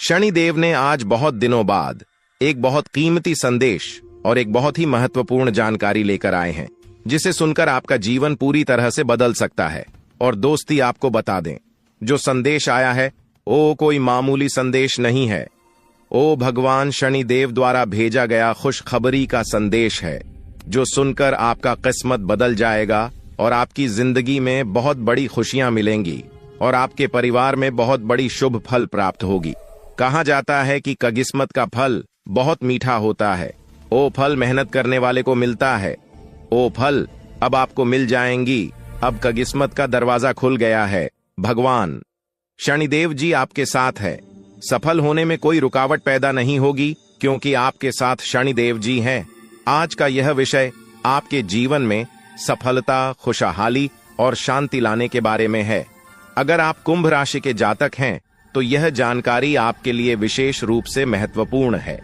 शनिदेव ने आज बहुत दिनों बाद एक बहुत कीमती संदेश और एक बहुत ही महत्वपूर्ण जानकारी लेकर आए हैं, जिसे सुनकर आपका जीवन पूरी तरह से बदल सकता है। और दोस्ती आपको बता दें, जो संदेश आया है वो कोई मामूली संदेश नहीं है। वो भगवान शनिदेव द्वारा भेजा गया खुशखबरी का संदेश है, जो सुनकर आपका किस्मत बदल जाएगा और आपकी जिंदगी में बहुत बड़ी खुशियां मिलेंगी और आपके परिवार में बहुत बड़ी शुभ फल प्राप्त होगी। कहा जाता है कि किस्मत का फल बहुत मीठा होता है। वो फल मेहनत करने वाले को मिलता है। वो फल अब आपको मिल जाएंगी। अब किस्मत का दरवाजा खुल गया है। भगवान शनिदेव जी आपके साथ है। सफल होने में कोई रुकावट पैदा नहीं होगी, क्योंकि आपके साथ शनिदेव जी हैं। आज का यह विषय आपके जीवन में सफलता, खुशहाली और शांति लाने के बारे में है। अगर आप कुंभ राशि के जातक हैं तो यह जानकारी आपके लिए विशेष रूप से महत्वपूर्ण है।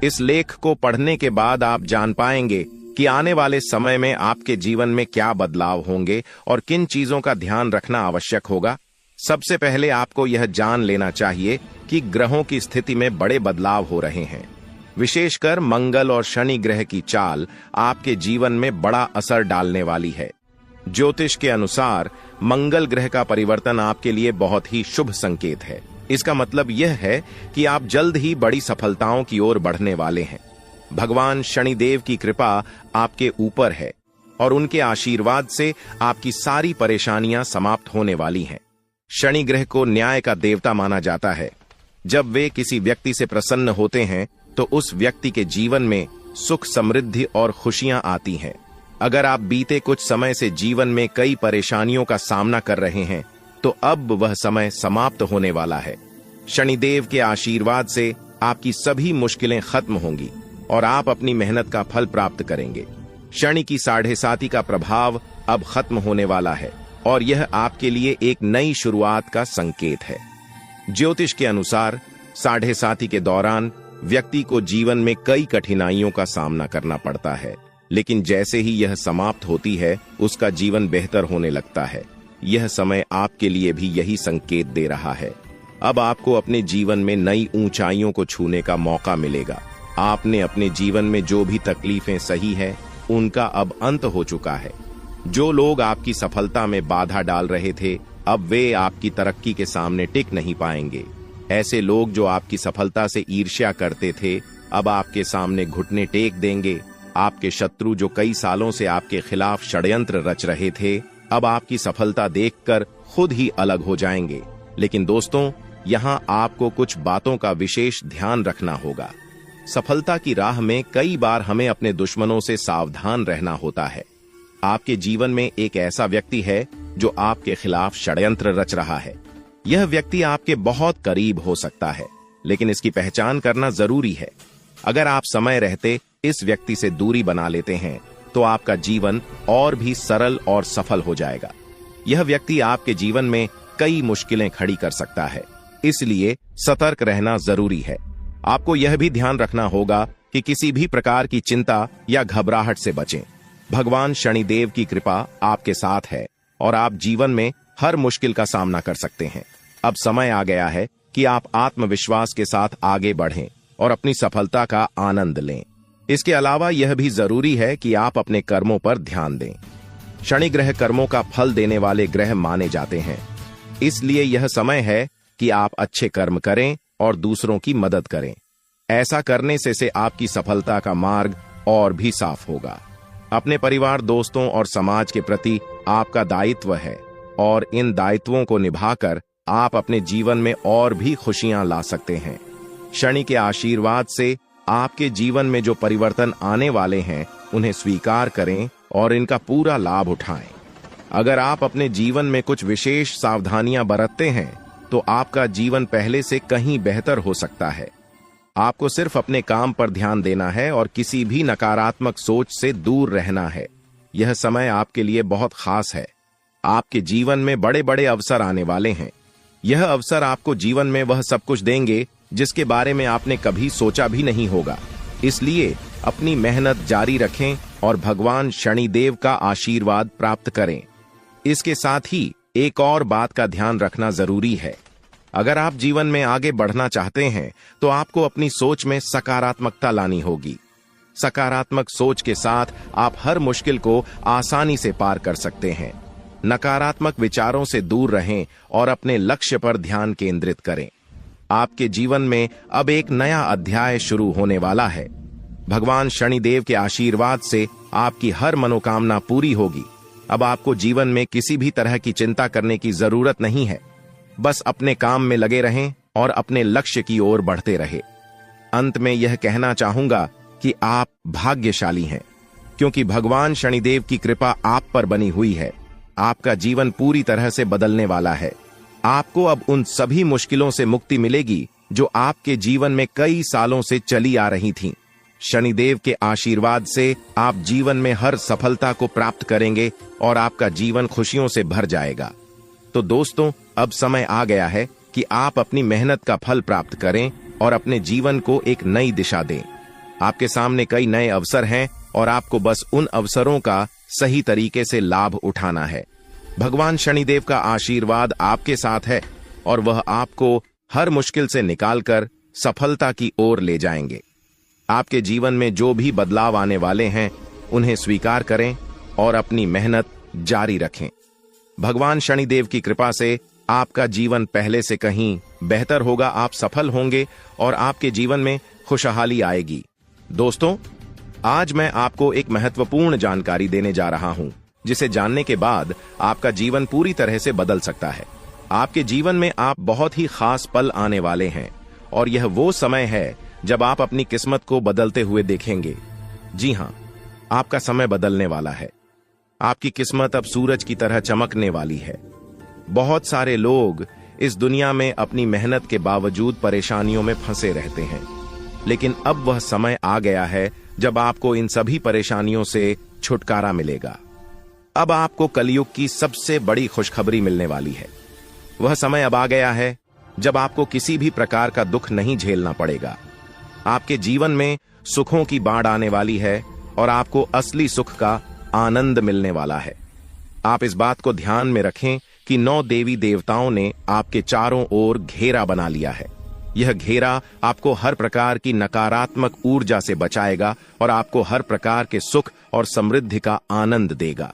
इस लेख को पढ़ने के बाद आप जान पाएंगे कि आने वाले समय में आपके जीवन में क्या बदलाव होंगे और किन चीजों का ध्यान रखना आवश्यक होगा। सबसे पहले आपको यह जान लेना चाहिए कि ग्रहों की स्थिति में बड़े बदलाव हो रहे हैं। विशेषकर मंगल और शनि ग्रह की चाल आपके जीवन में बड़ा असर डालने वाली है। ज्योतिष के अनुसार मंगल ग्रह का परिवर्तन आपके लिए बहुत ही शुभ संकेत है। इसका मतलब यह है कि आप जल्द ही बड़ी सफलताओं की ओर बढ़ने वाले हैं। भगवान शनिदेव की कृपा आपके ऊपर है और उनके आशीर्वाद से आपकी सारी परेशानियां समाप्त होने वाली हैं। शनि ग्रह को न्याय का देवता माना जाता है। जब वे किसी व्यक्ति से प्रसन्न होते हैं तो उस व्यक्ति के जीवन में सुख, समृद्धि और खुशियां आती हैं। अगर आप बीते कुछ समय से जीवन में कई परेशानियों का सामना कर रहे हैं तो अब वह समय समाप्त होने वाला है। शनिदेव के आशीर्वाद से आपकी सभी मुश्किलें खत्म होंगी और आप अपनी मेहनत का फल प्राप्त करेंगे। शनि की 7.5 का प्रभाव अब खत्म होने वाला है और यह आपके लिए एक नई शुरुआत का संकेत है। ज्योतिष के अनुसार 7.5 के दौरान व्यक्ति को जीवन में कई कठिनाइयों का सामना करना पड़ता है, लेकिन जैसे ही यह समाप्त होती है उसका जीवन बेहतर होने लगता है। यह समय आपके लिए भी यही संकेत दे रहा है। अब आपको अपने जीवन में नई ऊंचाइयों को छूने का मौका मिलेगा। आपने अपने जीवन में जो भी तकलीफें सही है उनका अब अंत हो चुका है। जो लोग आपकी सफलता में बाधा डाल रहे थे, अब वे आपकी तरक्की के सामने टिक नहीं पाएंगे। ऐसे लोग जो आपकी सफलता से ईर्ष्या करते थे, अब आपके सामने घुटने टेक देंगे। आपके शत्रु जो कई सालों से आपके खिलाफ षड्यंत्र रच रहे थे, अब आपकी सफलता देखकर खुद ही अलग हो जाएंगे। लेकिन दोस्तों, यहाँ आपको कुछ बातों का विशेष ध्यान रखना होगा। सफलता की राह में कई बार हमें अपने दुश्मनों से सावधान रहना होता है। आपके जीवन में एक ऐसा व्यक्ति है जो आपके खिलाफ षड्यंत्र रच रहा है। यह व्यक्ति आपके बहुत करीब हो सकता है, लेकिन इसकी पहचान करना जरूरी है। अगर आप समय रहते इस व्यक्ति से दूरी बना लेते हैं तो आपका जीवन और भी सरल और सफल हो जाएगा। यह व्यक्ति आपके जीवन में कई मुश्किलें खड़ी कर सकता है, इसलिए सतर्क रहना जरूरी है। आपको यह भी ध्यान रखना होगा कि किसी भी प्रकार की चिंता या घबराहट से बचें। भगवान शनिदेव की कृपा आपके साथ है और आप जीवन में हर मुश्किल का सामना कर सकते हैं। अब समय आ गया है कि आप आत्मविश्वास के साथ आगे बढ़ें और अपनी सफलता का आनंद लें। इसके अलावा यह भी जरूरी है कि आप अपने कर्मों पर ध्यान दें। शनि ग्रह कर्मों का फल देने वाले ग्रह माने जाते हैं, इसलिए यह समय है कि आप अच्छे कर्म करें और दूसरों की मदद करें। ऐसा करने से आपकी सफलता का मार्ग और भी साफ होगा। अपने परिवार, दोस्तों और समाज के प्रति आपका दायित्व है और इन दायित्वों को निभाकर आप अपने जीवन में और भी खुशियां ला सकते हैं। शनि के आशीर्वाद से आपके जीवन में जो परिवर्तन आने वाले हैं उन्हें स्वीकार करें और इनका पूरा लाभ उठाएं। अगर आप अपने जीवन में कुछ विशेष सावधानियां बरतते हैं तो आपका जीवन पहले से कहीं बेहतर हो सकता है। आपको सिर्फ अपने काम पर ध्यान देना है और किसी भी नकारात्मक सोच से दूर रहना है। यह समय आपके लिए बहुत खास है। आपके जीवन में बड़े बड़े अवसर आने वाले हैं। यह अवसर आपको जीवन में वह सब कुछ देंगे जिसके बारे में आपने कभी सोचा भी नहीं होगा। इसलिए अपनी मेहनत जारी रखें और भगवान शनिदेव का आशीर्वाद प्राप्त करें। इसके साथ ही एक और बात का ध्यान रखना जरूरी है। अगर आप जीवन में आगे बढ़ना चाहते हैं तो आपको अपनी सोच में सकारात्मकता लानी होगी। सकारात्मक सोच के साथ आप हर मुश्किल को आसानी से पार कर सकते हैं। नकारात्मक विचारों से दूर रहें और अपने लक्ष्य पर ध्यान केंद्रित करें। आपके जीवन में अब एक नया अध्याय शुरू होने वाला है। भगवान शनिदेव के आशीर्वाद से आपकी हर मनोकामना पूरी होगी। अब आपको जीवन में किसी भी तरह की चिंता करने की जरूरत नहीं है। बस अपने काम में लगे रहें और अपने लक्ष्य की ओर बढ़ते रहे। अंत में यह कहना चाहूंगा कि आप भाग्यशाली हैं, क्योंकि भगवान शनिदेव की कृपा आप पर बनी हुई है। आपका जीवन पूरी तरह से बदलने वाला है। आपको अब उन सभी मुश्किलों से मुक्ति मिलेगी जो आपके जीवन में कई सालों से चली आ रही थीं। शनिदेव के आशीर्वाद से आप जीवन में हर सफलता को प्राप्त करेंगे और आपका जीवन खुशियों से भर जाएगा। तो दोस्तों, अब समय आ गया है कि आप अपनी मेहनत का फल प्राप्त करें और अपने जीवन को एक नई दिशा दें। आपके सामने कई नए अवसर हैं और आपको बस उन अवसरों का सही तरीके से लाभ उठाना है। भगवान शनिदेव का आशीर्वाद आपके साथ है और वह आपको हर मुश्किल से निकालकर सफलता की ओर ले जाएंगे। आपके जीवन में जो भी बदलाव आने वाले हैं, उन्हें स्वीकार करें और अपनी मेहनत जारी रखें। भगवान शनिदेव की कृपा से आपका जीवन पहले से कहीं बेहतर होगा। आप सफल होंगे और आपके जीवन में खुशहाली आएगी। दोस्तों, आज मैं आपको एक महत्वपूर्ण जानकारी देने जा रहा हूं, जिसे जानने के बाद आपका जीवन पूरी तरह से बदल सकता है। आपके जीवन में आप बहुत ही खास पल आने वाले हैं और यह वो समय है जब आप अपनी किस्मत को बदलते हुए देखेंगे। जी हां, आपका समय बदलने वाला है। आपकी किस्मत अब सूरज की तरह चमकने वाली है। बहुत सारे लोग इस दुनिया में अपनी मेहनत के बावजूद परेशानियों में फंसे रहते हैं, लेकिन अब वह समय आ गया है जब आपको इन सभी परेशानियों से छुटकारा मिलेगा। अब आपको कलयुग की सबसे बड़ी खुशखबरी मिलने वाली है। वह समय अब आ गया है जब आपको किसी भी प्रकार का दुख नहीं झेलना पड़ेगा। आपके जीवन में सुखों की बाढ़ आने वाली है और आपको असली सुख का आनंद मिलने वाला है। आप इस बात को ध्यान में रखें कि 9 देवी देवताओं ने आपके चारों ओर घेरा बना लिया है। यह घेरा आपको हर प्रकार की नकारात्मक ऊर्जा से बचाएगा और आपको हर प्रकार के सुख और समृद्धि का आनंद देगा।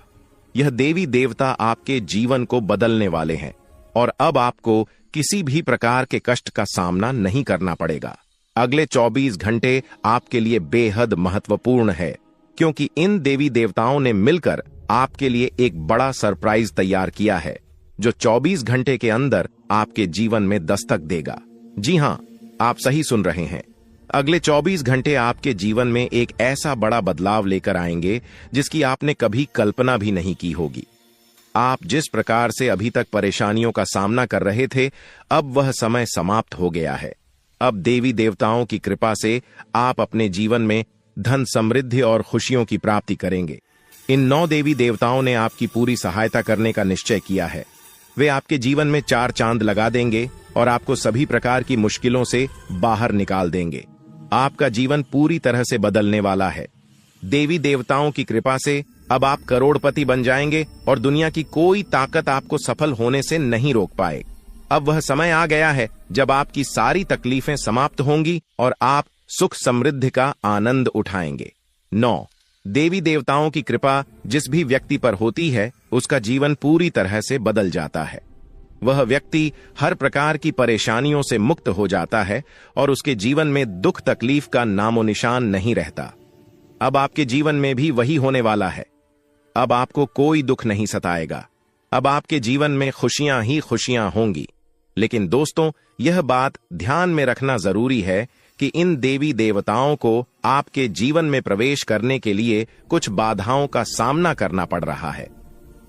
यह देवी देवता आपके जीवन को बदलने वाले हैं और अब आपको किसी भी प्रकार के कष्ट का सामना नहीं करना पड़ेगा। अगले 24 घंटे आपके लिए बेहद महत्वपूर्ण है, क्योंकि इन देवी देवताओं ने मिलकर आपके लिए एक बड़ा सरप्राइज तैयार किया है, जो 24 घंटे के अंदर आपके जीवन में दस्तक देगा। जी हां, आप सही सुन रहे हैं। अगले 24 घंटे आपके जीवन में एक ऐसा बड़ा बदलाव लेकर आएंगे जिसकी आपने कभी कल्पना भी नहीं की होगी। आप जिस प्रकार से अभी तक परेशानियों का सामना कर रहे थे, अब वह समय समाप्त हो गया है। अब देवी देवताओं की कृपा से आप अपने जीवन में धन, समृद्धि और खुशियों की प्राप्ति करेंगे। इन 9 देवी देवताओं ने आपकी पूरी सहायता करने का निश्चय किया है। वे आपके जीवन में 4 चांद लगा देंगे और आपको सभी प्रकार की मुश्किलों से बाहर निकाल देंगे। आपका जीवन पूरी तरह से बदलने वाला है। देवी देवताओं की कृपा से अब आप करोड़पति बन जाएंगे और दुनिया की कोई ताकत आपको सफल होने से नहीं रोक पाए। अब वह समय आ गया है जब आपकी सारी तकलीफें समाप्त होंगी और आप सुख समृद्धि का आनंद उठाएंगे। 9 देवी देवताओं की कृपा जिस भी व्यक्ति पर होती है, उसका जीवन पूरी तरह से बदल जाता है। वह व्यक्ति हर प्रकार की परेशानियों से मुक्त हो जाता है और उसके जीवन में दुख तकलीफ का नामो निशान नहीं रहता। अब आपके जीवन में भी वही होने वाला है। अब आपको कोई दुख नहीं सताएगा। अब आपके जीवन में खुशियां ही खुशियां होंगी। लेकिन दोस्तों, यह बात ध्यान में रखना जरूरी है कि इन देवी देवताओं को आपके जीवन में प्रवेश करने के लिए कुछ बाधाओं का सामना करना पड़ रहा है।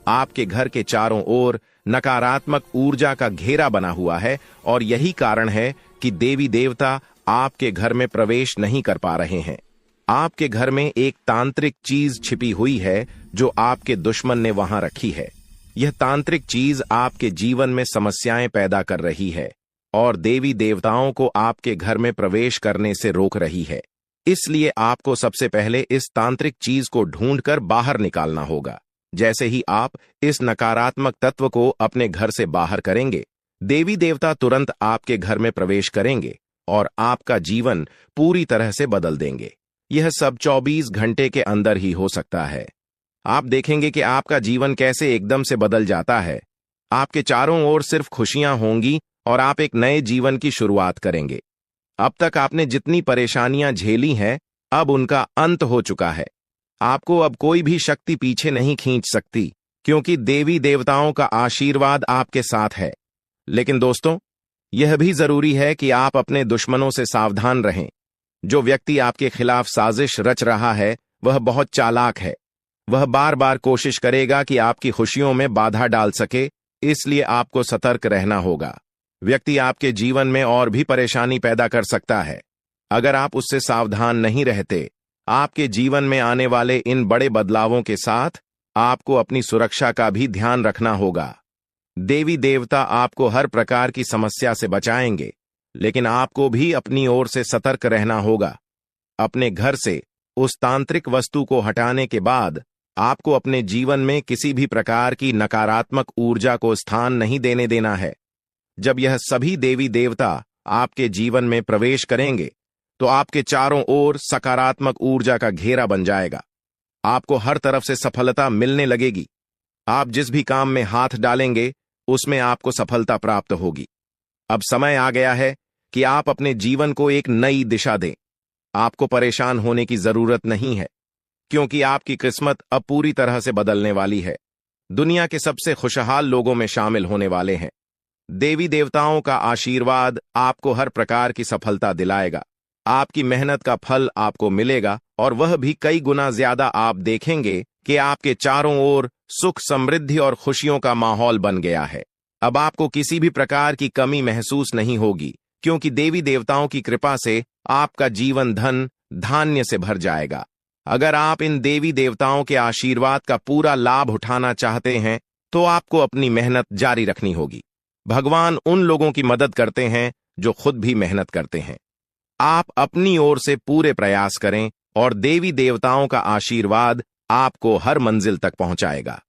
आपके घर के चारों ओर नकारात्मक ऊर्जा का घेरा बना हुआ है और यही कारण है कि देवी देवता आपके घर में प्रवेश नहीं कर पा रहे हैं। आपके घर में एक तांत्रिक चीज छिपी हुई है जो आपके दुश्मन ने वहां रखी है। यह तांत्रिक चीज आपके जीवन में समस्याएं पैदा कर रही है और देवी देवताओं को आपके घर में प्रवेश करने से रोक रही है। इसलिए आपको सबसे पहले इस तांत्रिक चीज को ढूंढकर बाहर निकालना होगा। जैसे ही आप इस नकारात्मक तत्व को अपने घर से बाहर करेंगे, देवी देवता तुरंत आपके घर में प्रवेश करेंगे और आपका जीवन पूरी तरह से बदल देंगे। यह सब 24 घंटे के अंदर ही हो सकता है। आप देखेंगे कि आपका जीवन कैसे एकदम से बदल जाता है। आपके चारों ओर सिर्फ खुशियां होंगी और आप एक नए जीवन की शुरुआत करेंगे। अब तक आपने जितनी परेशानियां झेली हैं, अब उनका अंत हो चुका है। आपको अब कोई भी शक्ति पीछे नहीं खींच सकती, क्योंकि देवी देवताओं का आशीर्वाद आपके साथ है। लेकिन दोस्तों, यह भी जरूरी है कि आप अपने दुश्मनों से सावधान रहें। जो व्यक्ति आपके खिलाफ साजिश रच रहा है, वह बहुत चालाक है। वह बार बार कोशिश करेगा कि आपकी खुशियों में बाधा डाल सके, इसलिए आपको सतर्क रहना होगा। व्यक्ति आपके जीवन में और भी परेशानी पैदा कर सकता है। अगर आप उससे सावधान नहीं रहते, आपके जीवन में आने वाले इन बड़े बदलावों के साथ आपको अपनी सुरक्षा का भी ध्यान रखना होगा। देवी देवता आपको हर प्रकार की समस्या से बचाएंगे, लेकिन आपको भी अपनी ओर से सतर्क रहना होगा। अपने घर से उस तांत्रिक वस्तु को हटाने के बाद आपको अपने जीवन में किसी भी प्रकार की नकारात्मक ऊर्जा को स्थान नहीं देने देना है। जब यह सभी देवी देवता आपके जीवन में प्रवेश करेंगे, तो आपके चारों ओर सकारात्मक ऊर्जा का घेरा बन जाएगा। आपको हर तरफ से सफलता मिलने लगेगी। आप जिस भी काम में हाथ डालेंगे, उसमें आपको सफलता प्राप्त होगी। अब समय आ गया है कि आप अपने जीवन को एक नई दिशा दें। आपको परेशान होने की जरूरत नहीं है, क्योंकि आपकी किस्मत अब पूरी तरह से बदलने वाली है। दुनिया के सबसे खुशहाल लोगों में शामिल होने वाले हैं। देवी देवताओं का आशीर्वाद आपको हर प्रकार की सफलता दिलाएगा। आपकी मेहनत का फल आपको मिलेगा, और वह भी कई गुना ज्यादा। आप देखेंगे कि आपके चारों ओर सुख, समृद्धि और खुशियों का माहौल बन गया है। अब आपको किसी भी प्रकार की कमी महसूस नहीं होगी, क्योंकि देवी देवताओं की कृपा से आपका जीवन धन धान्य से भर जाएगा। अगर आप इन देवी देवताओं के आशीर्वाद का पूरा लाभ उठाना चाहते हैं, तो आपको अपनी मेहनत जारी रखनी होगी। भगवान उन लोगों की मदद करते हैं जो खुद भी मेहनत करते हैं। आप अपनी ओर से पूरे प्रयास करें और देवी देवताओं का आशीर्वाद आपको हर मंजिल तक पहुंचाएगा।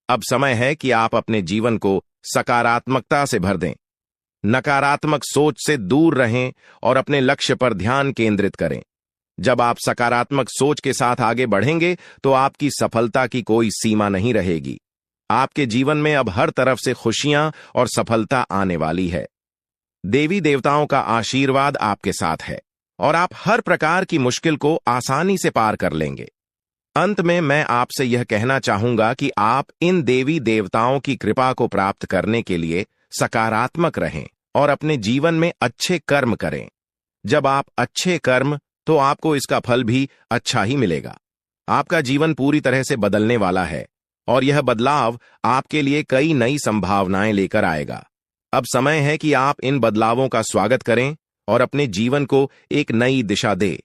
अब समय है कि आप अपने जीवन को सकारात्मकता से भर दें। नकारात्मक सोच से दूर रहें और अपने लक्ष्य पर ध्यान केंद्रित करें। जब आप सकारात्मक सोच के साथ आगे बढ़ेंगे, तो आपकी सफलता की कोई सीमा नहीं रहेगी। आपके जीवन में अब हर तरफ से खुशियां और सफलता आने वाली है। देवी देवताओं का आशीर्वाद आपके साथ है और आप हर प्रकार की मुश्किल को आसानी से पार कर लेंगे। अंत में मैं आपसे यह कहना चाहूंगा कि आप इन देवी देवताओं की कृपा को प्राप्त करने के लिए सकारात्मक रहें और अपने जीवन में अच्छे कर्म करें। जब आप अच्छे कर्म, तो आपको इसका फल भी अच्छा ही मिलेगा। आपका जीवन पूरी तरह से बदलने वाला है और यह बदलाव आपके लिए कई नई संभावनाएं लेकर आएगा। अब समय है कि आप इन बदलावों का स्वागत करें और अपने जीवन को एक नई दिशा दें।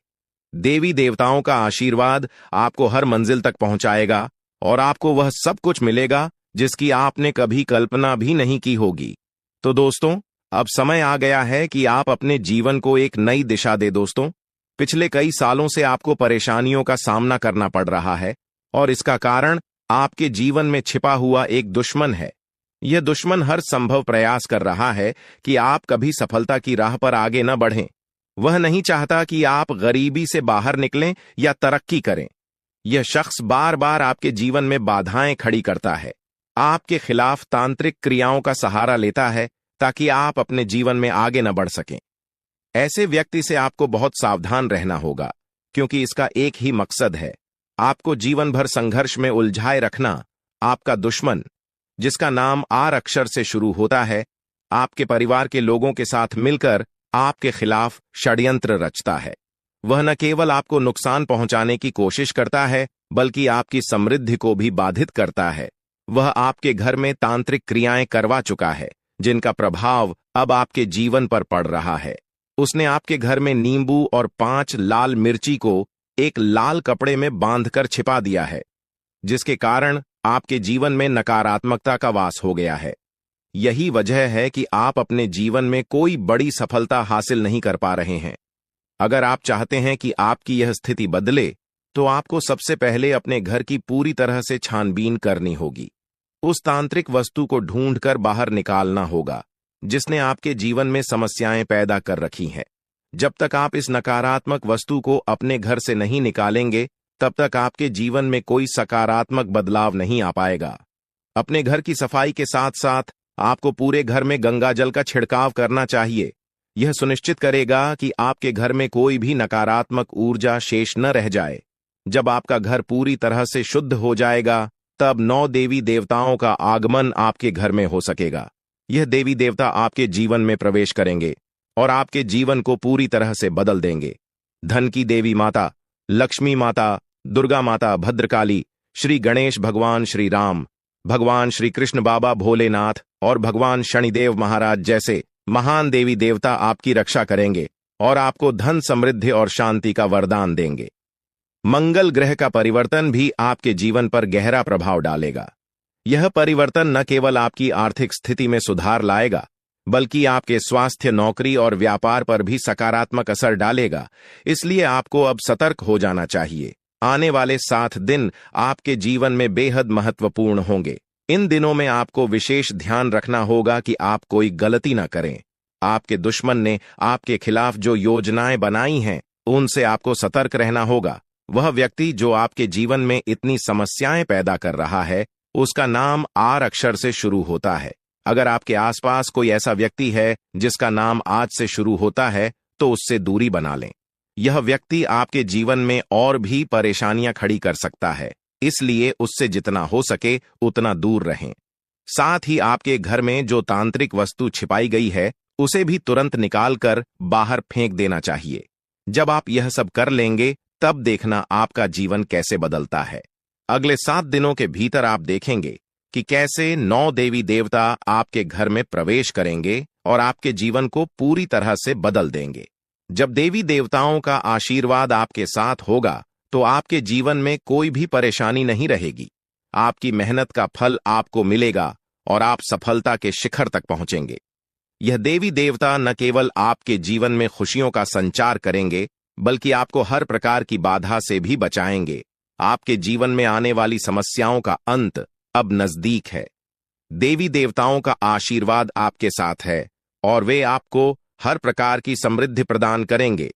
देवी देवताओं का आशीर्वाद आपको हर मंजिल तक पहुंचाएगा और आपको वह सब कुछ मिलेगा जिसकी आपने कभी कल्पना भी नहीं की होगी। तो दोस्तों, अब समय आ गया है कि आप अपने जीवन को एक नई दिशा दें। दोस्तों, पिछले कई सालों से आपको परेशानियों का सामना करना पड़ रहा है और इसका कारण आपके जीवन में छिपा हुआ एक दुश्मन है। यह दुश्मन हर संभव प्रयास कर रहा है कि आप कभी सफलता की राह पर आगे न बढ़ें। वह नहीं चाहता कि आप गरीबी से बाहर निकलें या तरक्की करें। यह शख्स बार बार आपके जीवन में बाधाएं खड़ी करता है, आपके खिलाफ तांत्रिक क्रियाओं का सहारा लेता है ताकि आप अपने जीवन में आगे न बढ़ सकें। ऐसे व्यक्ति से आपको बहुत सावधान रहना होगा, क्योंकि इसका एक ही मकसद है, आपको जीवन भर संघर्ष में उलझाए रखना। आपका दुश्मन, जिसका नाम आर अक्षर से शुरू होता है, आपके परिवार के लोगों के साथ मिलकर आपके खिलाफ षड्यंत्र रचता है। वह न केवल आपको नुकसान पहुंचाने की कोशिश करता है, बल्कि आपकी समृद्धि को भी बाधित करता है। वह आपके घर में तांत्रिक क्रियाएं करवा चुका है, जिनका प्रभाव अब आपके जीवन पर पड़ रहा है। उसने आपके घर में नींबू और 5 लाल मिर्ची को एक लाल कपड़े में बांधकर छिपा दिया है, जिसके कारण आपके जीवन में नकारात्मकता का वास हो गया है। यही वजह है कि आप अपने जीवन में कोई बड़ी सफलता हासिल नहीं कर पा रहे हैं। अगर आप चाहते हैं कि आपकी यह स्थिति बदले, तो आपको सबसे पहले अपने घर की पूरी तरह से छानबीन करनी होगी। उस तांत्रिक वस्तु को ढूंढकर बाहर निकालना होगा जिसने आपके जीवन में समस्याएं पैदा कर रखी हैं। जब तक आप इस नकारात्मक वस्तु को अपने घर से नहीं निकालेंगे, तब तक आपके जीवन में कोई सकारात्मक बदलाव नहीं आ पाएगा। अपने घर की सफाई के साथ साथ आपको पूरे घर में गंगा जल का छिड़काव करना चाहिए। यह सुनिश्चित करेगा कि आपके घर में कोई भी नकारात्मक ऊर्जा शेष न रह जाए। जब आपका घर पूरी तरह से शुद्ध हो जाएगा, तब 9 देवी देवताओं का आगमन आपके घर में हो सकेगा। यह देवी देवता आपके जीवन में प्रवेश करेंगे और आपके जीवन को पूरी तरह से बदल देंगे। धन की देवी माता, लक्ष्मी माता, दुर्गा माता, भद्रकाली, श्री गणेश भगवान, श्री राम, भगवान श्री कृष्ण, बाबा भोलेनाथ और भगवान शनिदेव महाराज जैसे महान देवी देवता आपकी रक्षा करेंगे और आपको धन, समृद्धि और शांति का वरदान देंगे। मंगल ग्रह का परिवर्तन भी आपके जीवन पर गहरा प्रभाव डालेगा। यह परिवर्तन न केवल आपकी आर्थिक स्थिति में सुधार लाएगा, बल्कि आपके स्वास्थ्य, नौकरी और व्यापार पर भी सकारात्मक असर डालेगा। इसलिए आपको अब सतर्क हो जाना चाहिए। आने वाले 7 दिन आपके जीवन में बेहद महत्वपूर्ण होंगे। इन दिनों में आपको विशेष ध्यान रखना होगा कि आप कोई गलती न करें। आपके दुश्मन ने आपके खिलाफ जो योजनाएं बनाई हैं, उनसे आपको सतर्क रहना होगा। वह व्यक्ति जो आपके जीवन में इतनी समस्याएं पैदा कर रहा है, उसका नाम आर अक्षर से शुरू होता है। अगर आपके आसपास कोई ऐसा व्यक्ति है जिसका नाम आज से शुरू होता है, तो उससे दूरी बना लें। यह व्यक्ति आपके जीवन में और भी परेशानियां खड़ी कर सकता है, इसलिए उससे जितना हो सके उतना दूर रहें। साथ ही आपके घर में जो तांत्रिक वस्तु छिपाई गई है, उसे भी तुरंत निकालकर बाहर फेंक देना चाहिए। जब आप यह सब कर लेंगे, तब देखना आपका जीवन कैसे बदलता है। अगले 7 दिनों के भीतर आप देखेंगे कि कैसे 9 देवी देवता आपके घर में प्रवेश करेंगे और आपके जीवन को पूरी तरह से बदल देंगे। जब देवी देवताओं का आशीर्वाद आपके साथ होगा, तो आपके जीवन में कोई भी परेशानी नहीं रहेगी। आपकी मेहनत का फल आपको मिलेगा और आप सफलता के शिखर तक पहुंचेंगे। यह देवी देवता न केवल आपके जीवन में खुशियों का संचार करेंगे, बल्कि आपको हर प्रकार की बाधा से भी बचाएंगे। आपके जीवन में आने वाली समस्याओं का अंत अब नजदीक है। देवी देवताओं का आशीर्वाद आपके साथ है और वे आपको हर प्रकार की समृद्धि प्रदान करेंगे।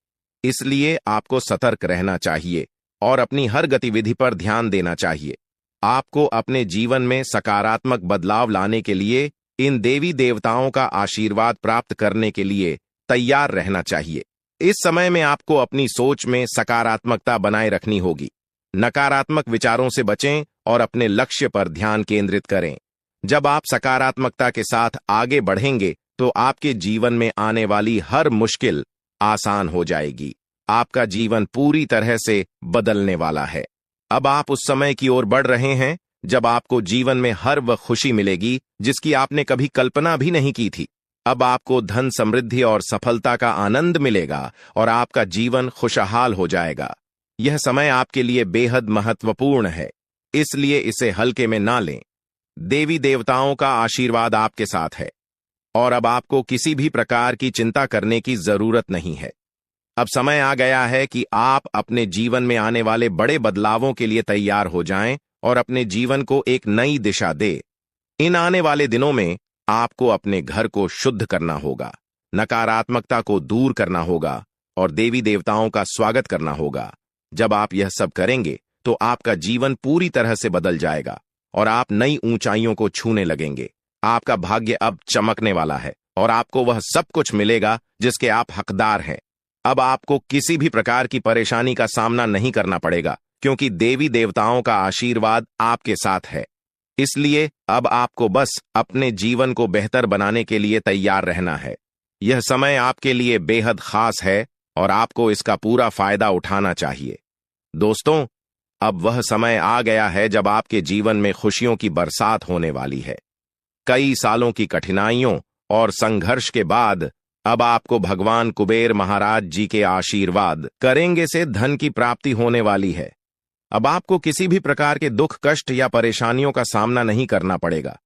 इसलिए आपको सतर्क रहना चाहिए और अपनी हर गतिविधि पर ध्यान देना चाहिए। आपको अपने जीवन में सकारात्मक बदलाव लाने के लिए इन देवी देवताओं का आशीर्वाद प्राप्त करने के लिए तैयार रहना चाहिए। इस समय में आपको अपनी सोच में सकारात्मकता बनाए रखनी होगी। नकारात्मक विचारों से बचें और अपने लक्ष्य पर ध्यान केंद्रित करें। जब आप सकारात्मकता के साथ आगे बढ़ेंगे, तो आपके जीवन में आने वाली हर मुश्किल आसान हो जाएगी। आपका जीवन पूरी तरह से बदलने वाला है। अब आप उस समय की ओर बढ़ रहे हैं जब आपको जीवन में हर वह खुशी मिलेगी जिसकी आपने कभी कल्पना भी नहीं की थी। अब आपको धन, समृद्धि और सफलता का आनंद मिलेगा और आपका जीवन खुशहाल हो जाएगा। यह समय आपके लिए बेहद महत्वपूर्ण है, इसलिए इसे हल्के में ना लें। देवी देवताओं का आशीर्वाद आपके साथ है और अब आपको किसी भी प्रकार की चिंता करने की जरूरत नहीं है। अब समय आ गया है कि आप अपने जीवन में आने वाले बड़े बदलावों के लिए तैयार हो जाएं और अपने जीवन को एक नई दिशा दें। इन आने वाले दिनों में आपको अपने घर को शुद्ध करना होगा, नकारात्मकता को दूर करना होगा और देवी देवताओं का स्वागत करना होगा। जब आप यह सब करेंगे, तो आपका जीवन पूरी तरह से बदल जाएगा और आप नई ऊंचाइयों को छूने लगेंगे। आपका भाग्य अब चमकने वाला है और आपको वह सब कुछ मिलेगा जिसके आप हकदार हैं। अब आपको किसी भी प्रकार की परेशानी का सामना नहीं करना पड़ेगा, क्योंकि देवी देवताओं का आशीर्वाद आपके साथ है। इसलिए अब आपको बस अपने जीवन को बेहतर बनाने के लिए तैयार रहना है। यह समय आपके लिए बेहद खास है और आपको इसका पूरा फायदा उठाना चाहिए। दोस्तों, अब वह समय आ गया है जब आपके जीवन में खुशियों की बरसात होने वाली है। कई सालों की कठिनाइयों और संघर्ष के बाद अब आपको भगवान कुबेर महाराज जी के आशीर्वाद करेंगे से धन की प्राप्ति होने वाली है। अब आपको किसी भी प्रकार के दुख, कष्ट या परेशानियों का सामना नहीं करना पड़ेगा।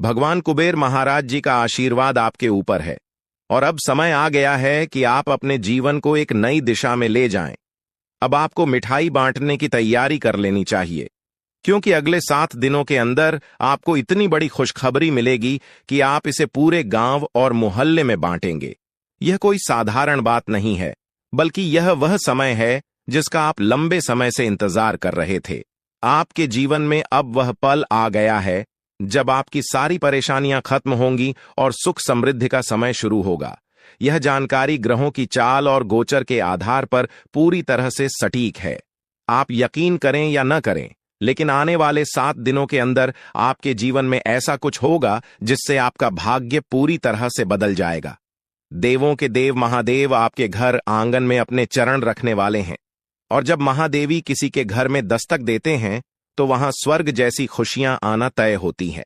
भगवान कुबेर महाराज जी का आशीर्वाद आपके ऊपर है और अब समय आ गया है कि आप अपने जीवन को एक नई दिशा में ले जाएं। अब आपको मिठाई बांटने की तैयारी कर लेनी चाहिए, क्योंकि अगले 7 दिनों के अंदर आपको इतनी बड़ी खुशखबरी मिलेगी कि आप इसे पूरे गांव और मोहल्ले में बांटेंगे। यह कोई साधारण बात नहीं है, बल्कि यह वह समय है जिसका आप लंबे समय से इंतजार कर रहे थे। आपके जीवन में अब वह पल आ गया है जब आपकी सारी परेशानियां खत्म होंगी और सुख समृद्धि का समय शुरू होगा। यह जानकारी ग्रहों की चाल और गोचर के आधार पर पूरी तरह से सटीक है। आप यकीन करें या न करें, लेकिन आने वाले 7 दिनों के अंदर आपके जीवन में ऐसा कुछ होगा जिससे आपका भाग्य पूरी तरह से बदल जाएगा। देवों के देव महादेव आपके घर आंगन में अपने चरण रखने वाले हैं, और जब महादेवी किसी के घर में दस्तक देते हैं तो वहां स्वर्ग जैसी खुशियां आना तय होती हैं।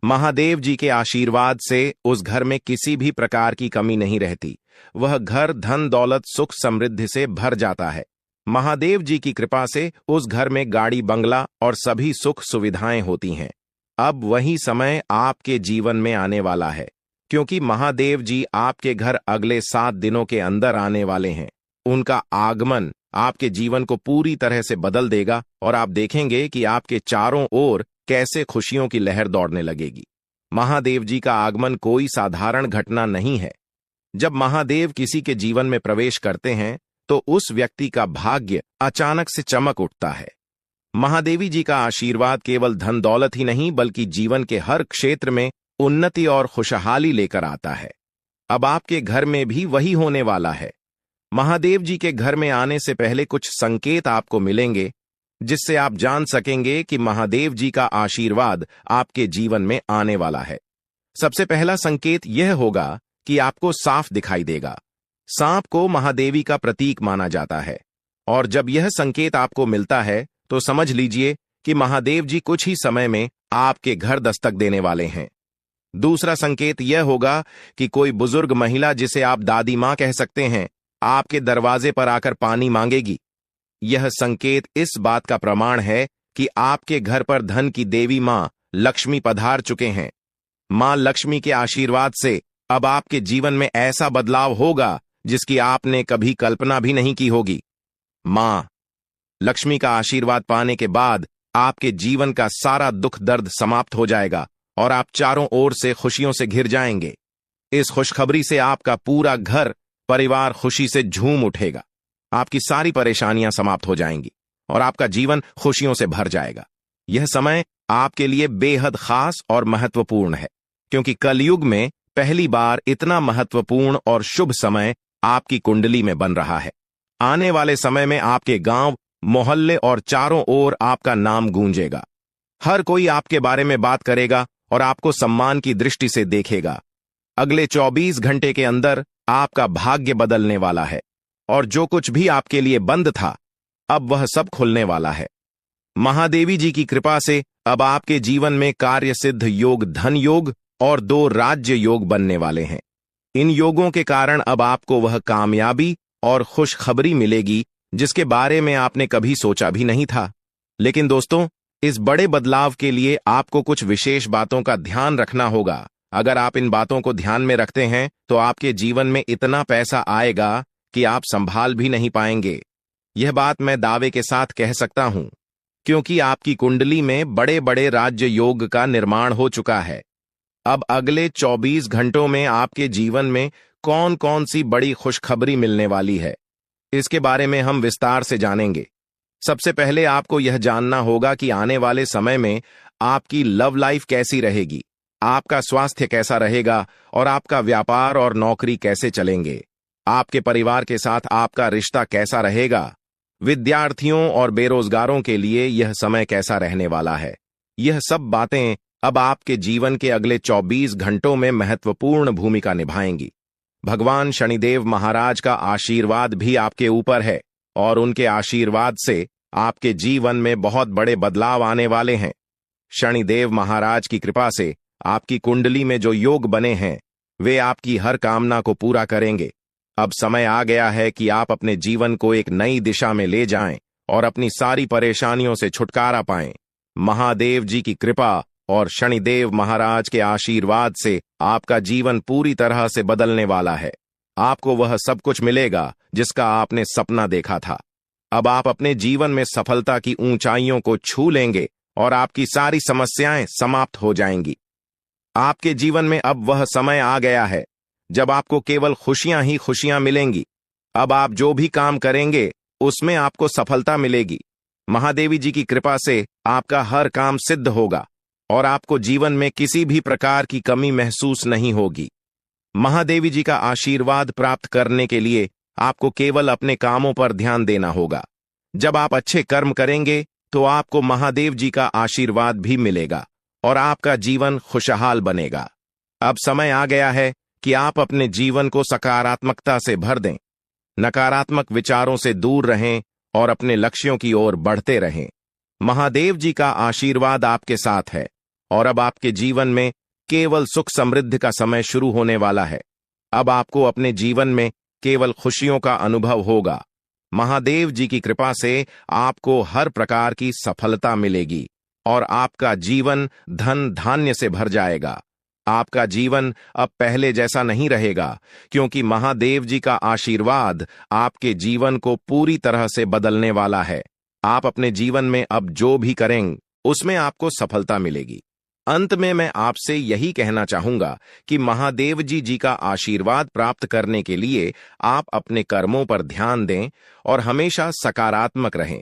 महादेव जी के आशीर्वाद से उस घर में किसी भी प्रकार की कमी नहीं रहती। वह घर धन दौलत सुख समृद्धि से भर जाता है। महादेव जी की कृपा से उस घर में गाड़ी बंगला और सभी सुख सुविधाएं होती हैं। अब वही समय आपके जीवन में आने वाला है, क्योंकि महादेव जी आपके घर अगले 7 दिनों के अंदर आने वाले हैं। उनका आगमन आपके जीवन को पूरी तरह से बदल देगा और आप देखेंगे कि आपके चारों ओर कैसे खुशियों की लहर दौड़ने लगेगी। महादेव जी का आगमन कोई साधारण घटना नहीं है। जब महादेव किसी के जीवन में प्रवेश करते हैं तो उस व्यक्ति का भाग्य अचानक से चमक उठता है। महादेवी जी का आशीर्वाद केवल धन दौलत ही नहीं, बल्कि जीवन के हर क्षेत्र में उन्नति और खुशहाली लेकर आता है। अब आपके घर में भी वही होने वाला है। महादेव जी के घर में आने से पहले कुछ संकेत आपको मिलेंगे, जिससे आप जान सकेंगे कि महादेव जी का आशीर्वाद आपके जीवन में आने वाला है। सबसे पहला संकेत यह होगा कि आपको साफ दिखाई देगा। सांप को महादेवी का प्रतीक माना जाता है, और जब यह संकेत आपको मिलता है तो समझ लीजिए कि महादेव जी कुछ ही समय में आपके घर दस्तक देने वाले हैं। दूसरा संकेत यह होगा कि कोई बुजुर्ग महिला, जिसे आप दादी मां कह सकते हैं, आपके दरवाजे पर आकर पानी मांगेगी। यह संकेत इस बात का प्रमाण है कि आपके घर पर धन की देवी मां लक्ष्मी पधार चुके हैं। मां लक्ष्मी के आशीर्वाद से अब आपके जीवन में ऐसा बदलाव होगा जिसकी आपने कभी कल्पना भी नहीं की होगी। मां लक्ष्मी का आशीर्वाद पाने के बाद आपके जीवन का सारा दुख दर्द समाप्त हो जाएगा और आप चारों ओर से खुशियों से घिर जाएंगे। इस खुशखबरी से आपका पूरा घर परिवार खुशी से झूम उठेगा। आपकी सारी परेशानियां समाप्त हो जाएंगी और आपका जीवन खुशियों से भर जाएगा। यह समय आपके लिए बेहद खास और महत्वपूर्ण है, क्योंकि कलयुग में पहली बार इतना महत्वपूर्ण और शुभ समय आपकी कुंडली में बन रहा है। आने वाले समय में आपके गांव, मोहल्ले और चारों ओर आपका नाम गूंजेगा। हर कोई आपके बारे में बात करेगा और आपको सम्मान की दृष्टि से देखेगा। अगले 24 घंटे के अंदर आपका भाग्य बदलने वाला है, और जो कुछ भी आपके लिए बंद था, अब वह सब खुलने वाला है। महादेवी जी की कृपा से अब आपके जीवन में कार्य सिद्ध योग, धन योग और 2 राज्य योग बनने वाले हैं। इन योगों के कारण अब आपको वह कामयाबी और खुशखबरी मिलेगी जिसके बारे में आपने कभी सोचा भी नहीं था। लेकिन दोस्तों, इस बड़े बदलाव के लिए आपको कुछ विशेष बातों का ध्यान रखना होगा। अगर आप इन बातों को ध्यान में रखते हैं तो आपके जीवन में इतना पैसा आएगा कि आप संभाल भी नहीं पाएंगे। यह बात मैं दावे के साथ कह सकता हूं, क्योंकि आपकी कुंडली में बड़े बड़े राज्य योग का निर्माण हो चुका है। अब अगले 24 घंटों में आपके जीवन में कौन कौन सी बड़ी खुशखबरी मिलने वाली है, इसके बारे में हम विस्तार से जानेंगे। सबसे पहले आपको यह जानना होगा कि आने वाले समय में आपकी लव लाइफ कैसी रहेगी, आपका स्वास्थ्य कैसा रहेगा और आपका व्यापार और नौकरी कैसे चलेंगे। आपके परिवार के साथ आपका रिश्ता कैसा रहेगा। विद्यार्थियों और बेरोजगारों के लिए यह समय कैसा रहने वाला है। यह सब बातें अब आपके जीवन के अगले 24 घंटों में महत्वपूर्ण भूमिका निभाएंगी। भगवान शनिदेव महाराज का आशीर्वाद भी आपके ऊपर है, और उनके आशीर्वाद से आपके जीवन में बहुत बड़े बदलाव आने वाले हैं। शनिदेव महाराज की कृपा से आपकी कुंडली में जो योग बने हैं, वे आपकी हर कामना को पूरा करेंगे। अब समय आ गया है कि आप अपने जीवन को एक नई दिशा में ले जाएं और अपनी सारी परेशानियों से छुटकारा पाएं। महादेव जी की कृपा और शनिदेव महाराज के आशीर्वाद से आपका जीवन पूरी तरह से बदलने वाला है। आपको वह सब कुछ मिलेगा जिसका आपने सपना देखा था। अब आप अपने जीवन में सफलता की ऊंचाइयों को छू लेंगे और आपकी सारी समस्याएं समाप्त हो जाएंगी। आपके जीवन में अब वह समय आ गया है जब आपको केवल खुशियां ही खुशियां मिलेंगी। अब आप जो भी काम करेंगे उसमें आपको सफलता मिलेगी। महादेवी जी की कृपा से आपका हर काम सिद्ध होगा और आपको जीवन में किसी भी प्रकार की कमी महसूस नहीं होगी। महादेवी जी का आशीर्वाद प्राप्त करने के लिए आपको केवल अपने कामों पर ध्यान देना होगा। जब आप अच्छे कर्म करेंगे तो आपको महादेव जी का आशीर्वाद भी मिलेगा और आपका जीवन खुशहाल बनेगा। अब समय आ गया है कि आप अपने जीवन को सकारात्मकता से भर दें, नकारात्मक विचारों से दूर रहें और अपने लक्ष्यों की ओर बढ़ते रहें। महादेव जी का आशीर्वाद आपके साथ है और अब आपके जीवन में केवल सुख समृद्धि का समय शुरू होने वाला है। अब आपको अपने जीवन में केवल खुशियों का अनुभव होगा। महादेव जी की कृपा से आपको हर प्रकार की सफलता मिलेगी और आपका जीवन धन धान्य से भर जाएगा। आपका जीवन अब पहले जैसा नहीं रहेगा, क्योंकि महादेव जी का आशीर्वाद आपके जीवन को पूरी तरह से बदलने वाला है। आप अपने जीवन में अब जो भी करेंगे उसमें आपको सफलता मिलेगी। अंत में मैं आपसे यही कहना चाहूंगा कि महादेव जी का आशीर्वाद प्राप्त करने के लिए आप अपने कर्मों पर ध्यान दें और हमेशा सकारात्मक रहें।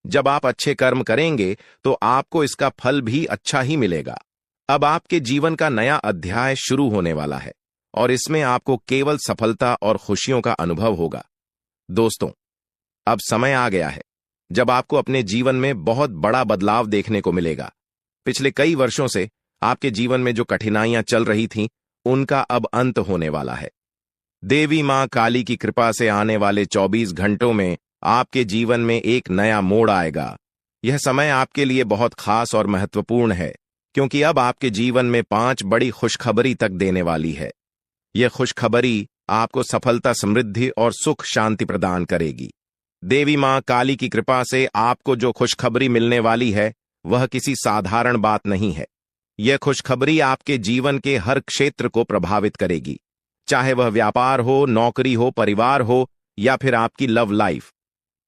जब आप अच्छे कर्म करेंगे तो आपको इसका फल भी अच्छा ही मिलेगा। अब आपके जीवन का नया अध्याय शुरू होने वाला है और इसमें आपको केवल सफलता और खुशियों का अनुभव होगा। दोस्तों, अब समय आ गया है जब आपको अपने जीवन में बहुत बड़ा बदलाव देखने को मिलेगा। पिछले कई वर्षों से आपके जीवन में जो कठिनाइयां चल रही थीं, उनका अब अंत होने वाला है। देवी मां काली की कृपा से आने वाले 24 घंटों में आपके जीवन में एक नया मोड़ आएगा। यह समय आपके लिए बहुत खास और महत्वपूर्ण है, क्योंकि अब आपके जीवन में 5 बड़ी खुशखबरी तक देने वाली है। यह खुशखबरी आपको सफलता, समृद्धि और सुख शांति प्रदान करेगी। देवी मां काली की कृपा से आपको जो खुशखबरी मिलने वाली है वह किसी साधारण बात नहीं है। यह खुशखबरी आपके जीवन के हर क्षेत्र को प्रभावित करेगी, चाहे वह व्यापार हो, नौकरी हो, परिवार हो या फिर आपकी लव लाइफ।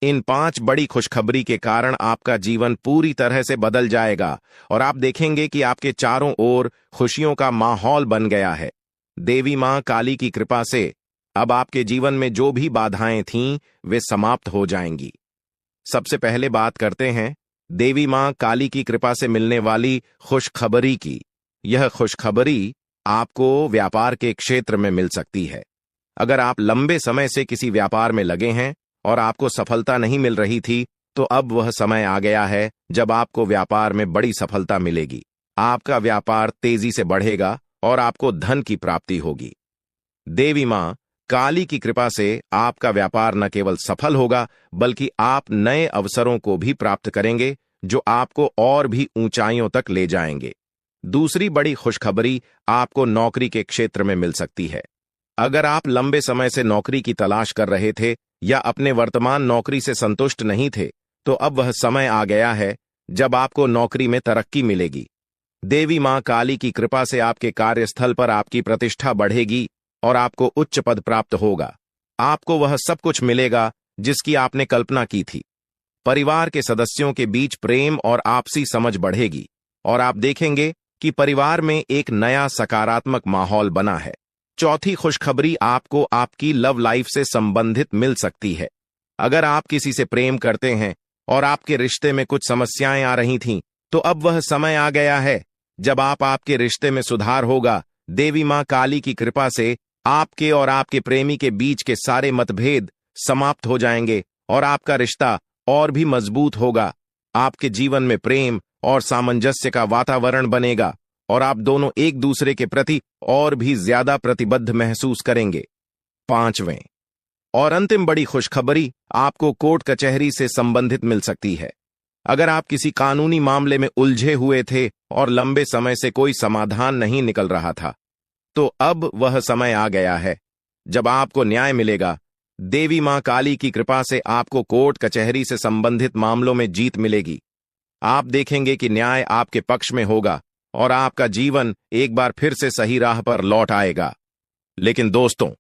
इन 5 बड़ी खुशखबरी के कारण आपका जीवन पूरी तरह से बदल जाएगा और आप देखेंगे कि आपके चारों ओर खुशियों का माहौल बन गया है। देवी मां काली की कृपा से अब आपके जीवन में जो भी बाधाएं थीं वे समाप्त हो जाएंगी। सबसे पहले बात करते हैं देवी मां काली की कृपा से मिलने वाली खुशखबरी की। यह खुशखबरी आपको व्यापार के क्षेत्र में मिल सकती है। अगर आप लंबे समय से किसी व्यापार में लगे हैं और आपको सफलता नहीं मिल रही थी, तो अब वह समय आ गया है जब आपको व्यापार में बड़ी सफलता मिलेगी। आपका व्यापार तेजी से बढ़ेगा और आपको धन की प्राप्ति होगी। देवी मां काली की कृपा से आपका व्यापार न केवल सफल होगा, बल्कि आप नए अवसरों को भी प्राप्त करेंगे जो आपको और भी ऊंचाइयों तक ले जाएंगे। दूसरी बड़ी खुशखबरी आपको नौकरी के क्षेत्र में मिल सकती है। अगर आप लंबे समय से नौकरी की तलाश कर रहे थे या अपने वर्तमान नौकरी से संतुष्ट नहीं थे, तो अब वह समय आ गया है जब आपको नौकरी में तरक्की मिलेगी। देवी मां काली की कृपा से आपके कार्यस्थल पर आपकी प्रतिष्ठा बढ़ेगी और आपको उच्च पद प्राप्त होगा। आपको वह सब कुछ मिलेगा जिसकी आपने कल्पना की थी। परिवार के सदस्यों के बीच प्रेम और आपसी समझ बढ़ेगी और आप देखेंगे कि परिवार में एक नया सकारात्मक माहौल बना है। चौथी खुशखबरी आपको आपकी लव लाइफ से संबंधित मिल सकती है। अगर आप किसी से प्रेम करते हैं और आपके रिश्ते में कुछ समस्याएं आ रही थीं, तो अब वह समय आ गया है जब आपके रिश्ते में सुधार होगा। देवी मां काली की कृपा से आपके और आपके प्रेमी के बीच के सारे मतभेद समाप्त हो जाएंगे और आपका रिश्ता और भी मजबूत होगा। आपके जीवन में प्रेम और सामंजस्य का वातावरण बनेगा और आप दोनों एक दूसरे के प्रति और भी ज्यादा प्रतिबद्ध महसूस करेंगे। 5वें और अंतिम बड़ी खुशखबरी आपको कोर्ट कचहरी से संबंधित मिल सकती है। अगर आप किसी कानूनी मामले में उलझे हुए थे और लंबे समय से कोई समाधान नहीं निकल रहा था, तो अब वह समय आ गया है जब आपको न्याय मिलेगा। देवी मां काली की कृपा से आपको कोर्ट कचहरी से संबंधित मामलों में जीत मिलेगी। आप देखेंगे कि न्याय आपके पक्ष में होगा और आपका जीवन एक बार फिर से सही राह पर लौट आएगा। लेकिन दोस्तों,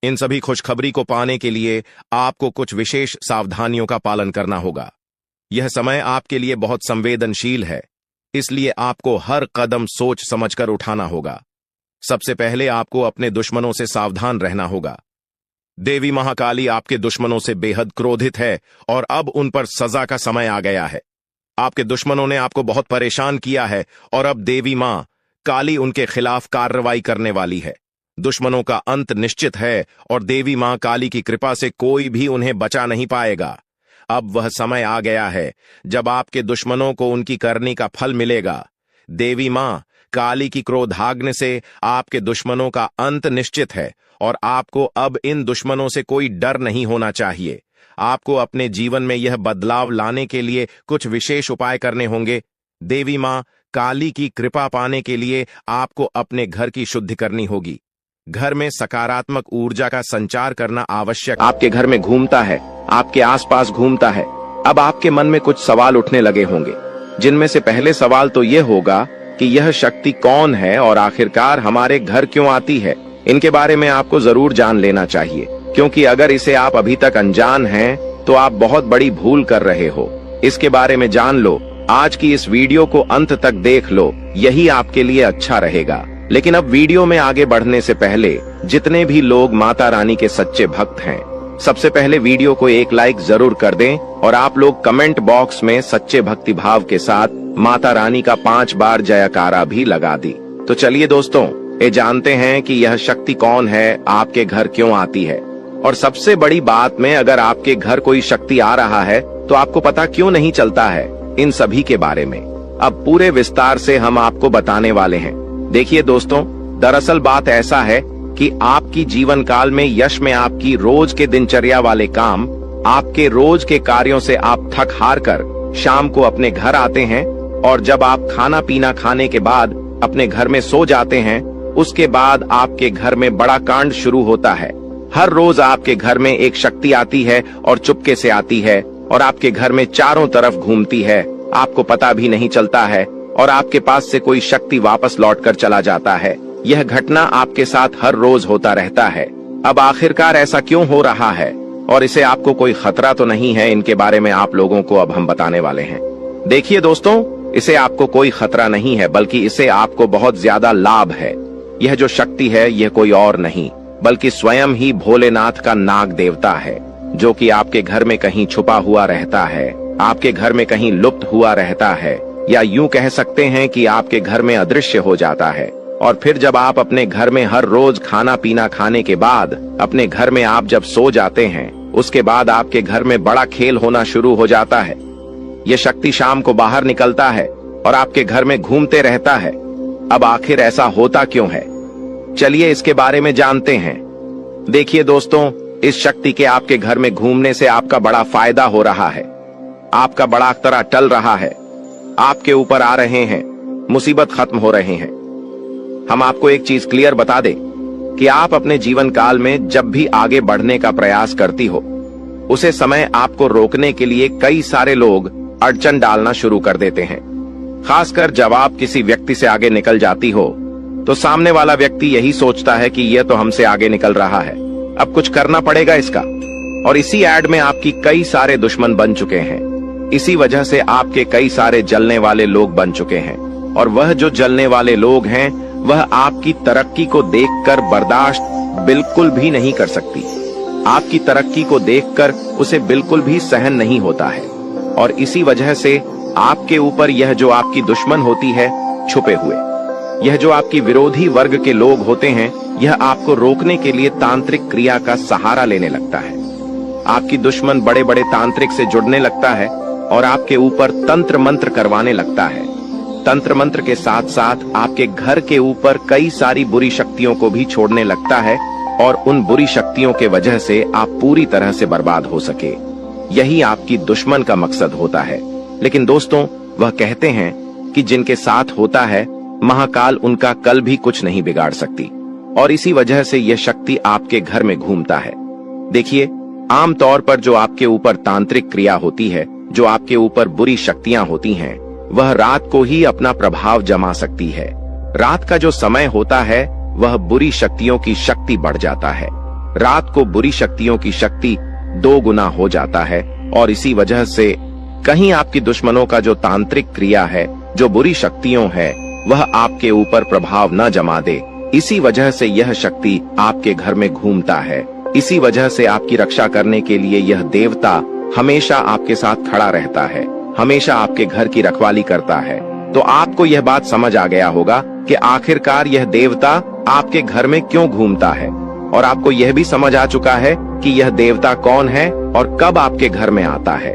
इन सभी खुशखबरी को पाने के लिए आपको कुछ विशेष सावधानियों का पालन करना होगा। यह समय आपके लिए बहुत संवेदनशील है। इसलिए आपको हर कदम सोच समझकर उठाना होगा। सबसे पहले आपको अपने दुश्मनों से सावधान रहना होगा। देवी महाकाली आपके दुश्मनों से बेहद क्रोधित है और अब उन पर सजा का समय आ गया है। आपके दुश्मनों ने आपको बहुत परेशान किया है और अब देवी मां काली उनके खिलाफ कार्रवाई करने वाली है। दुश्मनों का अंत निश्चित है और देवी मां काली की कृपा से कोई भी उन्हें बचा नहीं पाएगा। अब वह समय आ गया है जब आपके दुश्मनों को उनकी करनी का फल मिलेगा। देवी मां काली की क्रोधाग्नि से आपके दुश्मनों का अंत निश्चित है और आपको अब इन दुश्मनों से कोई डर नहीं होना चाहिए। आपको अपने जीवन में यह बदलाव लाने के लिए कुछ विशेष उपाय करने होंगे। देवी मां काली की कृपा पाने के लिए आपको अपने घर की शुद्धि करनी होगी। घर में सकारात्मक ऊर्जा का संचार करना आवश्यक। आपके घर में घूमता है, आपके आसपास घूमता है। अब आपके मन में कुछ सवाल उठने लगे होंगे, जिनमें से पहले सवाल तो यह होगा कि यह शक्ति कौन है और आखिरकार हमारे घर क्यों आती है। इनके बारे में आपको जरूर जान लेना चाहिए, क्योंकि अगर इसे आप अभी तक अनजान हैं तो आप बहुत बड़ी भूल कर रहे हो। इसके बारे में जान लो। आज की इस वीडियो को अंत तक देख लो, यही आपके लिए अच्छा रहेगा। लेकिन अब वीडियो में आगे बढ़ने से पहले जितने भी लोग माता रानी के सच्चे भक्त हैं, सबसे पहले वीडियो को एक लाइक जरूर कर दें और आप लोग कमेंट बॉक्स में सच्चे भक्ति भाव के साथ माता रानी का 5 बार जयकारा भी लगा दी। तो चलिए दोस्तों, ये जानते हैं कि यह शक्ति कौन है, आपके घर क्यों आती है, और सबसे बड़ी बात में अगर आपके घर कोई शक्ति आ रहा है तो आपको पता क्यों नहीं चलता है। इन सभी के बारे में अब पूरे विस्तार से हम आपको बताने वाले हैं। देखिए दोस्तों, दरअसल बात ऐसा है कि आपकी जीवन काल में यश में आपकी रोज के दिनचर्या वाले काम, आपके रोज के कार्यों से आप थक हार कर शाम को अपने घर आते हैं और जब आप खाना पीना खाने के बाद अपने घर में सो जाते हैं, उसके बाद आपके घर में बड़ा कांड शुरू होता है। हर रोज आपके घर में एक शक्ति आती है और चुपके से आती है और आपके घर में चारों तरफ घूमती है, आपको पता भी नहीं चलता है और आपके पास से कोई शक्ति वापस लौट कर चला जाता है। यह घटना आपके साथ हर रोज होता रहता है। अब आखिरकार ऐसा क्यों हो रहा है और इसे आपको कोई खतरा तो नहीं है, इनके बारे में आप लोगों को अब हम बताने वाले हैं। देखिए दोस्तों, इसे आपको कोई खतरा नहीं है, बल्कि इसे आपको बहुत ज्यादा लाभ है। यह जो शक्ति है यह कोई और नहीं बल्कि स्वयं ही भोलेनाथ का नाग देवता है, जो कि आपके घर में कहीं छुपा हुआ रहता है, आपके घर में कहीं लुप्त हुआ रहता है, या यूं कह सकते हैं कि आपके घर में अदृश्य हो जाता है। और फिर जब आप अपने घर में हर रोज खाना पीना खाने के बाद अपने घर में आप जब सो जाते हैं, उसके बाद आपके घर में बड़ा खेल होना शुरू हो जाता है। यह शक्ति शाम को बाहर निकलता है और आपके घर में घूमते रहता है। अब आखिर ऐसा होता क्यों है, चलिए इसके बारे में जानते हैं। देखिए दोस्तों, इस शक्ति के आपके घर में घूमने से आपका बड़ा फायदा हो रहा है, आपका बड़ा अख्तरा टल रहा है, आपके ऊपर आ रहे हैं, मुसीबत खत्म हो रहे हैं। हम आपको एक चीज क्लियर बता दें कि आप अपने जीवन काल में जब भी आगे बढ़ने का प्रयास करती हो, उसे समय आपको रोकने के लिए कई सारे लोग अड़चन डालना शुरू कर देते हैं। खासकर जब आप किसी व्यक्ति से आगे निकल जाती हो तो सामने वाला व्यक्ति यही सोचता है कि यह तो हमसे आगे निकल रहा है, अब कुछ करना पड़ेगा इसका। और इसी एड में आपकी कई सारे दुश्मन बन चुके हैं। इसी वजह से आपके कई सारे जलने वाले लोग बन चुके हैं, और वह जो जलने वाले लोग हैं वह आपकी तरक्की को देखकर बर्दाश्त बिल्कुल भी नहीं कर सकती। आपकी तरक्की को देखकर उसे बिल्कुल भी सहन नहीं होता है, और इसी वजह से आपके ऊपर यह जो आपकी दुश्मन होती है छुपे हुए, यह जो आपकी विरोधी वर्ग के लोग होते हैं, यह आपको रोकने के लिए तांत्रिक क्रिया का सहारा लेने लगता है। आपकी दुश्मन बड़े बड़े तांत्रिक से जुड़ने लगता है और आपके ऊपर तंत्र मंत्र करवाने लगता है। तंत्र मंत्र के साथ साथ आपके घर के ऊपर कई सारी बुरी शक्तियों को भी छोड़ने लगता है, और उन बुरी शक्तियों के वजह से आप पूरी तरह से बर्बाद हो सके। यही आपकी दुश्मन का मकसद होता है। लेकिन दोस्तों, वह कहते हैं कि जिनके साथ होता है महाकाल उनका कल भी कुछ नहीं बिगाड़ सकती, और इसी वजह से यह शक्ति आपके घर में घूमता है। देखिए, आमतौर पर जो आपके ऊपर तांत्रिक क्रिया होती है, जो आपके ऊपर बुरी शक्तियां होती हैं, वह रात को ही अपना प्रभाव जमा सकती है। रात का जो समय होता है वह बुरी शक्तियों की शक्ति बढ़ जाता है। रात को बुरी शक्तियों की शक्ति 2 गुना हो जाता है, और इसी वजह से कहीं आपकी दुश्मनों का जो तांत्रिक क्रिया है जो बुरी शक्तियों है वह आपके ऊपर प्रभाव न जमा दे। इसी वजह से यह शक्ति आपके घर में घूमता है। इसी वजह से आपकी रक्षा करने के लिए यह देवता हमेशा आपके साथ खड़ा रहता है, हमेशा आपके घर की रखवाली करता है। तो आपको यह बात समझ आ गया होगा कि आखिरकार यह देवता आपके घर में क्यों घूमता है, और आपको यह भी समझ आ चुका है कि यह देवता कौन है और कब आपके घर में आता है।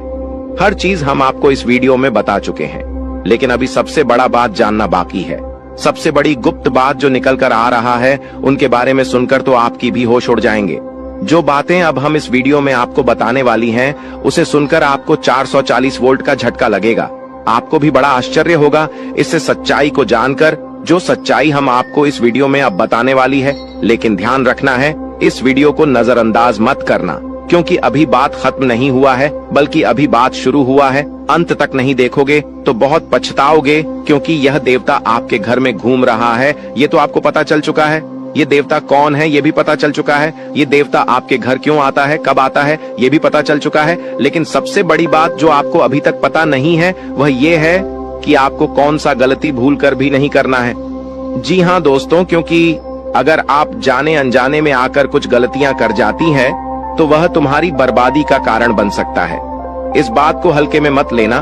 हर चीज हम आपको इस वीडियो में बता चुके हैं, लेकिन अभी सबसे बड़ा बात जानना बाकी है। सबसे बड़ी गुप्त बात जो निकल कर आ रहा है, उनके बारे में सुनकर तो आपकी भी होश उड़ जाएंगे। जो बातें अब हम इस वीडियो में आपको बताने वाली हैं, उसे सुनकर आपको 440 वोल्ट का झटका लगेगा। आपको भी बड़ा आश्चर्य होगा इससे सच्चाई को जानकर, जो सच्चाई हम आपको इस वीडियो में अब बताने वाली है। लेकिन ध्यान रखना है, इस वीडियो को नजरअंदाज मत करना, क्योंकि अभी बात खत्म नहीं हुआ है, बल्कि अभी बात शुरू हुआ है। अंत तक नहीं देखोगे तो बहुत पछताओगे, क्योंकि यह देवता आपके घर में घूम रहा है, ये तो आपको पता चल चुका है। ये देवता कौन है ये भी पता चल चुका है। ये देवता आपके घर क्यों आता है, कब आता है, ये भी पता चल चुका है। लेकिन सबसे बड़ी बात जो आपको अभी तक पता नहीं है, वह ये है कि आपको कौन सा गलती भूल कर भी नहीं करना है। जी हाँ दोस्तों, क्योंकि अगर आप जाने अनजाने में आकर कुछ गलतियां कर जाती हैं, तो वह तुम्हारी बर्बादी का कारण बन सकता है। इस बात को हल्के में मत लेना,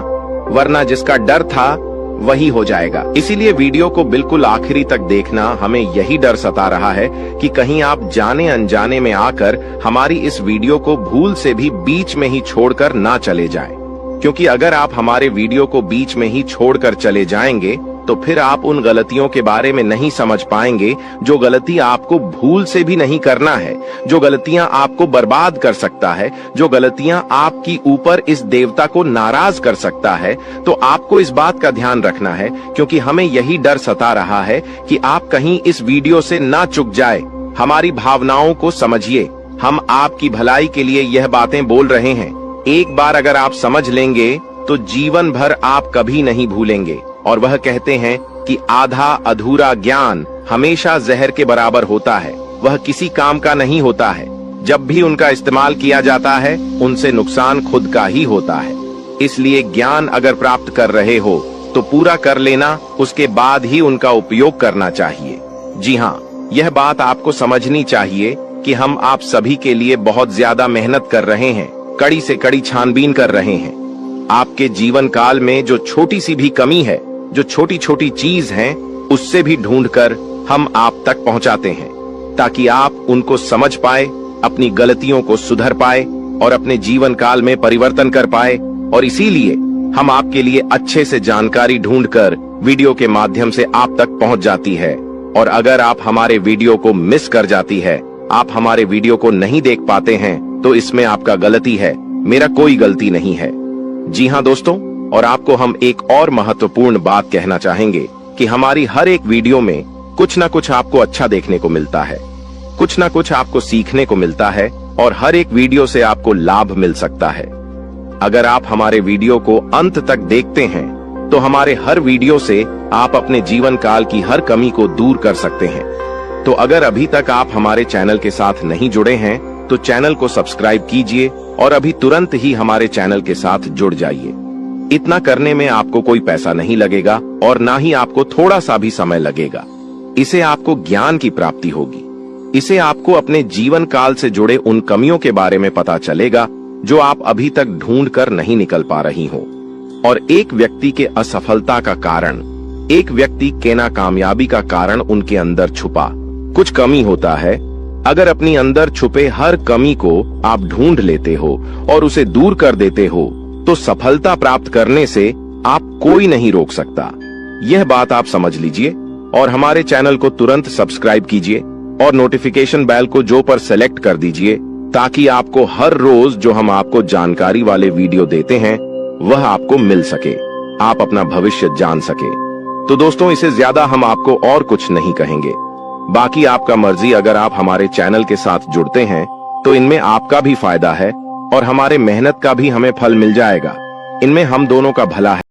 वरना जिसका डर था वही हो जाएगा। इसीलिए वीडियो को बिल्कुल आखिरी तक देखना। हमें यही डर सता रहा है कि कहीं आप जाने अनजाने में आकर हमारी इस वीडियो को भूल से भी बीच में ही छोड़कर ना चले जाएं। क्योंकि अगर आप हमारे वीडियो को बीच में ही छोड़कर चले जाएंगे, तो फिर आप उन गलतियों के बारे में नहीं समझ पाएंगे जो गलती आपको भूल से भी नहीं करना है, जो गलतियां आपको बर्बाद कर सकता है, जो गलतियां आपकी ऊपर इस देवता को नाराज कर सकता है। तो आपको इस बात का ध्यान रखना है, क्योंकि हमें यही डर सता रहा है कि आप कहीं इस वीडियो से ना चूक जाए। हमारी भावनाओं को समझिए, हम आपकी भलाई के लिए यह बातें बोल रहे हैं। एक बार अगर आप समझ लेंगे तो जीवन भर आप कभी नहीं भूलेंगे। और वह कहते हैं कि आधा अधूरा ज्ञान हमेशा जहर के बराबर होता है, वह किसी काम का नहीं होता है। जब भी उनका इस्तेमाल किया जाता है, उनसे नुकसान खुद का ही होता है। इसलिए ज्ञान अगर प्राप्त कर रहे हो तो पूरा कर लेना, उसके बाद ही उनका उपयोग करना चाहिए। जी हाँ, यह बात आपको समझनी चाहिए कि हम आप सभी के लिए बहुत ज्यादा मेहनत कर रहे हैं, कड़ी से कड़ी छानबीन कर रहे हैं। आपके जीवन काल में जो छोटी सी भी कमी है, जो छोटी छोटी चीज हैं, उससे भी ढूंढकर हम आप तक पहुंचाते हैं, ताकि आप उनको समझ पाए, अपनी गलतियों को सुधर पाए और अपने जीवन काल में परिवर्तन कर पाए। और इसीलिए हम आपके लिए अच्छे से जानकारी ढूंढकर वीडियो के माध्यम से आप तक पहुंच जाती है। और अगर आप हमारे वीडियो को मिस कर जाती है, आप हमारे वीडियो को नहीं देख पाते हैं, तो इसमें आपका गलती है, मेरा कोई गलती नहीं है। जी हाँ दोस्तों, और आपको हम एक और महत्वपूर्ण बात कहना चाहेंगे कि हमारी हर एक वीडियो में कुछ न कुछ आपको अच्छा देखने को मिलता है, कुछ न कुछ आपको सीखने को मिलता है, और हर एक वीडियो से आपको लाभ मिल सकता है। अगर आप हमारे वीडियो को अंत तक देखते हैं, तो हमारे हर वीडियो से आप अपने जीवन काल की हर कमी को दूर कर सकते हैं। तो अगर अभी तक आप हमारे चैनल के साथ नहीं जुड़े हैं, तो चैनल को सब्सक्राइब कीजिए और अभी तुरंत ही हमारे चैनल के साथ जुड़ जाइए। इतना करने में आपको कोई पैसा नहीं लगेगा और ना ही आपको थोड़ा सा भी समय लगेगा। इसे आपको ज्ञान की प्राप्ति होगी। इसे आपको अपने जीवन काल से जुड़े उन कमियों के बारे में पता चलेगा जो आप अभी तक ढूंढ कर नहीं निकल पा रही हो। और एक व्यक्ति के असफलता का कारण, एक व्यक्ति के नाकामयाबी का कारण उनके अंदर छुपा कुछ कमी होता है। अगर अपनी अंदर छुपे हर कमी को आप ढूंढ लेते हो और उसे दूर कर देते हो, तो सफलता प्राप्त करने से आप कोई नहीं रोक सकता। यह बात आप समझ लीजिए और हमारे चैनल को तुरंत सब्सक्राइब कीजिए और नोटिफिकेशन बेल को जो पर सेलेक्ट कर दीजिए, ताकि आपको हर रोज जो हम आपको जानकारी वाले वीडियो देते हैं वह आपको मिल सके, आप अपना भविष्य जान सके। तो दोस्तों, इसे ज्यादा हम आपको और कुछ नहीं कहेंगे। बाकी आपका मर्जी। अगर आप हमारे चैनल के साथ जुड़ते हैं तो इनमें आपका भी फायदा है और हमारे मेहनत का भी हमें फल मिल जाएगा। इनमें हम दोनों का भला है।